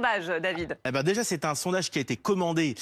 sondage, David? Eh ben déjà, c'est un sondage qui a été commandé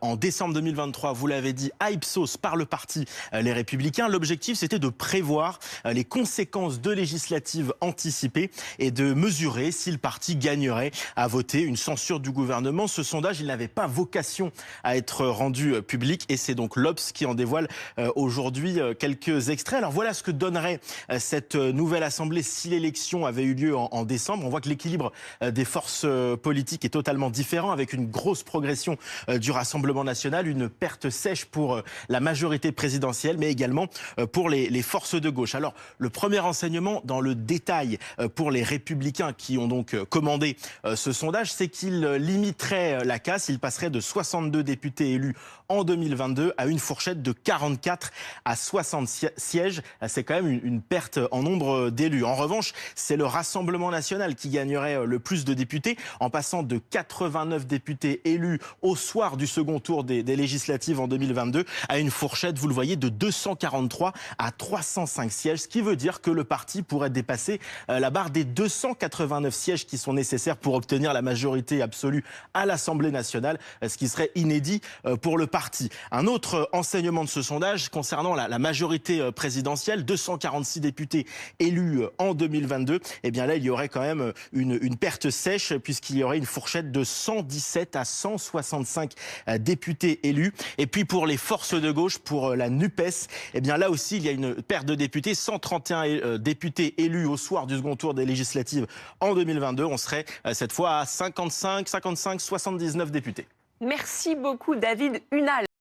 en décembre 2023, vous l'avez dit, à Ipsos par le parti Les Républicains. L'objectif, c'était de prévoir les conséquences de législatives anticipées et de mesurer si le parti gagnerait à voter une censure du gouvernement. Ce sondage, il n'avait pas vocation à être rendu public et c'est donc l'Obs qui en dévoile aujourd'hui quelques extraits. Alors voilà ce que donnerait cette nouvelle assemblée si l'élection avait eu lieu en décembre. On voit que l'équilibre des forces politiques est totalement différent, avec une grosse progression du Rassemblement national, une perte sèche pour la majorité présidentielle, mais également pour les forces de gauche. Alors, le premier enseignement dans le détail pour les Républicains qui ont donc commandé ce sondage, c'est qu'il limiterait la casse. Il passerait de 62 députés élus en 2022 à une fourchette de 44 à 60 sièges. C'est quand même une perte en nombre d'élus. En revanche, c'est le Rassemblement national qui gagnerait le plus de députés, en passant de 89 députés élus au soir du second tour des législatives en 2022 à une fourchette, vous le voyez, de 243 à 305 sièges, ce qui veut dire que le parti pourrait dépasser la barre des 289 sièges qui sont nécessaires pour obtenir la majorité absolue à l'Assemblée nationale, ce qui serait inédit pour le parti. Un autre enseignement de ce sondage concernant la majorité présidentielle, 246 députés élus en 2022, eh bien là, il y aurait quand même une perte sèche puisqu'il y aurait une fourchette de 117 à 165 députés élus. Et puis pour les forces de gauche, pour la NUPES, eh bien là aussi, il y a une perte de députés, 131 députés élus au soir du second tour des législatives en 2022. On serait cette fois à 55, 79 députés. Merci beaucoup, David Hunal.